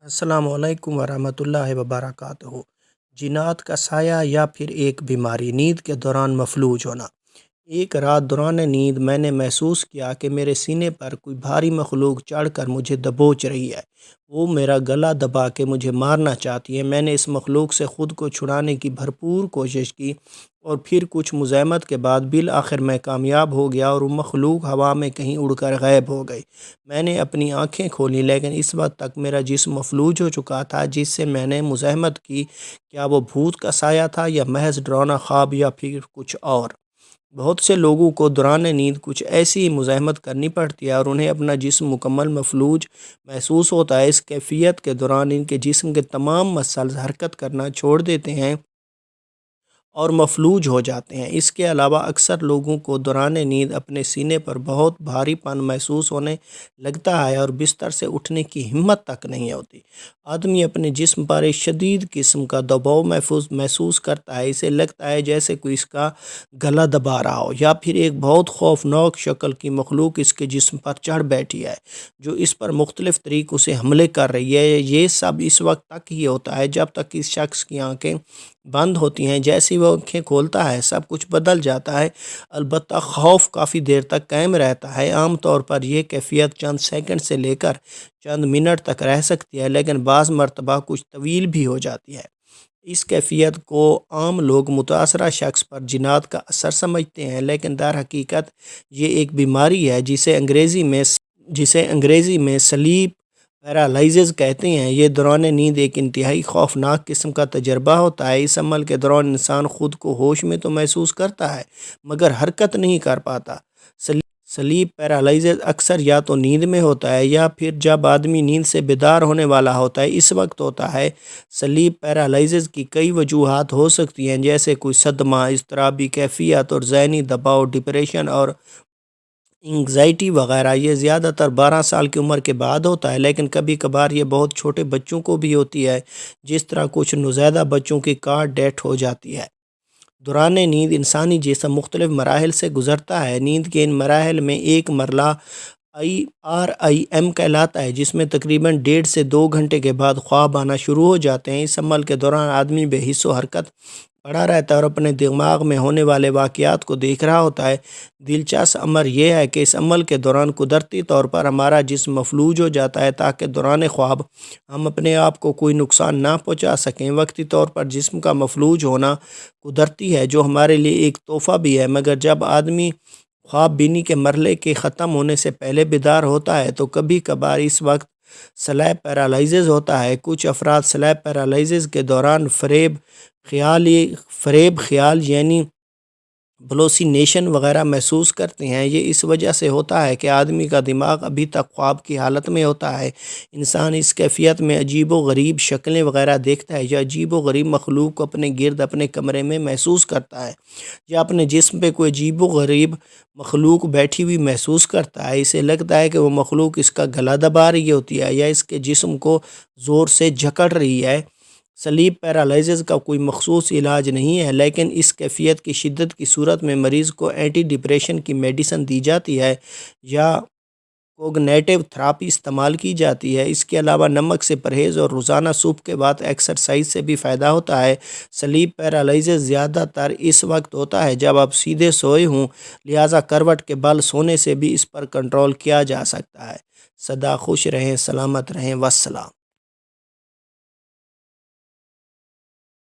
السلام علیکم ورحمۃ اللہ وبرکاتہ۔ جنات کا سایہ یا پھر ایک بیماری، نیند کے دوران مفلوج ہونا۔ ایک رات دوران نیند میں نے محسوس کیا کہ میرے سینے پر کوئی بھاری مخلوق چڑھ کر مجھے دبوچ رہی ہے۔ وہ میرا گلا دبا کے مجھے مارنا چاہتی ہے۔ میں نے اس مخلوق سے خود کو چھڑانے کی بھرپور کوشش کی اور پھر کچھ مزاحمت کے بعد بالآخر میں کامیاب ہو گیا اور وہ مخلوق ہوا میں کہیں اڑ کر غائب ہو گئی۔ میں نے اپنی آنکھیں کھولیں لیکن اس وقت تک میرا جسم مفلوج ہو چکا تھا جس سے میں نے مزاحمت کی۔ کیا وہ بھوت کا سایہ تھا یا محض ڈراؤنا خواب یا پھر کچھ اور؟ بہت سے لوگوں کو دوران نیند کچھ ایسی مزاحمت کرنی پڑتی ہے اور انہیں اپنا جسم مکمل مفلوج محسوس ہوتا ہے۔ اس کیفیت کے دوران ان کے جسم کے تمام مسلز حرکت کرنا چھوڑ دیتے ہیں اور مفلوج ہو جاتے ہیں۔ اس کے علاوہ اکثر لوگوں کو دوران نیند اپنے سینے پر بہت بھاری پن محسوس ہونے لگتا ہے اور بستر سے اٹھنے کی ہمت تک نہیں ہوتی۔ آدمی اپنے جسم پر ایک شدید قسم کا دباؤ محسوس کرتا ہے۔ اسے لگتا ہے جیسے کوئی اس کا گلا دبا رہا ہو یا پھر ایک بہت خوفناک شکل کی مخلوق اس کے جسم پر چڑھ بیٹھی ہے جو اس پر مختلف طریقوں سے حملے کر رہی ہے۔ یہ سب اس وقت تک ہی ہوتا ہے جب تک اس شخص کی آنکھیں بند ہوتی ہیں۔ جیسے وہ آنکھیں کھولتا ہے سب کچھ بدل جاتا ہے، البتہ خوف کافی دیر تک قائم رہتا ہے۔ عام طور پر یہ کیفیت چند سیکنڈ سے لے کر چند منٹ تک رہ سکتی ہے لیکن بعض مرتبہ کچھ طویل بھی ہو جاتی ہے۔ اس کیفیت کو عام لوگ متاثرہ شخص پر جنات کا اثر سمجھتے ہیں لیکن در حقیقت یہ ایک بیماری ہے جسے انگریزی میں سلیپ پیرالائزز کہتے ہیں۔ یہ دوران نیند ایک انتہائی خوفناک قسم کا تجربہ ہوتا ہے۔ اس عمل کے دوران انسان خود کو ہوش میں تو محسوس کرتا ہے مگر حرکت نہیں کر پاتا۔ سلیپ پیرالائزز اکثر یا تو نیند میں ہوتا ہے یا پھر جب آدمی نیند سے بیدار ہونے والا ہوتا ہے اس وقت ہوتا ہے۔ سلیپ پیرالائزز کی کئی وجوہات ہو سکتی ہیں جیسے کوئی صدمہ، اضطرابی کیفیت اور ذہنی دباؤ، ڈپریشن اور انگزائٹی وغیرہ۔ یہ زیادہ تر 12 سال کی عمر کے بعد ہوتا ہے لیکن کبھی کبھار یہ بہت چھوٹے بچوں کو بھی ہوتی ہے، جس طرح کچھ نوزائیدہ بچوں کی کارڈ ڈیتھ ہو جاتی ہے۔ دوران نیند انسانی جسم مختلف مراحل سے گزرتا ہے۔ نیند کے ان مراحل میں ایک مرحلہ REM کہلاتا ہے جس میں تقریباً 1.5 سے 2 گھنٹے کے بعد خواب آنا شروع ہو جاتے ہیں۔ اس عمل کے دوران آدمی بے حس و حرکت پڑا رہتا ہے اور اپنے دماغ میں ہونے والے واقعات کو دیکھ رہا ہوتا ہے۔ دلچسپ امر یہ ہے کہ اس عمل کے دوران قدرتی طور پر ہمارا جسم مفلوج ہو جاتا ہے تاکہ دوران خواب ہم اپنے آپ کو کوئی نقصان نہ پہنچا سکیں۔ وقتی طور پر جسم کا مفلوج ہونا قدرتی ہے جو ہمارے لیے ایک تحفہ بھی ہے، مگر جب آدمی خواب بینی کے مرحلے کے ختم ہونے سے پہلے بیدار ہوتا ہے تو کبھی کبھار اس وقت سلیپ پیرالائزز ہوتا ہے۔ کچھ افراد سلیپ پیرالائزز کے دوران فریب خیال یعنی ہلوسینیشن وغیرہ محسوس کرتے ہیں۔ یہ اس وجہ سے ہوتا ہے کہ آدمی کا دماغ ابھی تک خواب کی حالت میں ہوتا ہے۔ انسان اس کیفیت میں عجیب و غریب شکلیں وغیرہ دیکھتا ہے یا عجیب و غریب مخلوق کو اپنے گرد اپنے کمرے میں محسوس کرتا ہے یا اپنے جسم پہ کوئی عجیب و غریب مخلوق بیٹھی ہوئی محسوس کرتا ہے۔ اسے لگتا ہے کہ وہ مخلوق اس کا گلا دبا رہی ہوتی ہے یا اس کے جسم کو زور سے جکڑ رہی ہے۔ سلیپ پیرالائزز کا کوئی مخصوص علاج نہیں ہے لیکن اس کیفیت کی شدت کی صورت میں مریض کو اینٹی ڈپریشن کی میڈیسن دی جاتی ہے یا کوگنیٹو تھراپی استعمال کی جاتی ہے۔ اس کے علاوہ نمک سے پرہیز اور روزانہ صبح کے بعد ایکسرسائز سے بھی فائدہ ہوتا ہے۔ سلیپ پیرالائزز زیادہ تر اس وقت ہوتا ہے جب آپ سیدھے سوئے ہوں، لہٰذا کروٹ کے بل سونے سے بھی اس پر کنٹرول کیا جا سکتا ہے۔ سدا خوش رہیں، سلامت رہیں، والسلام۔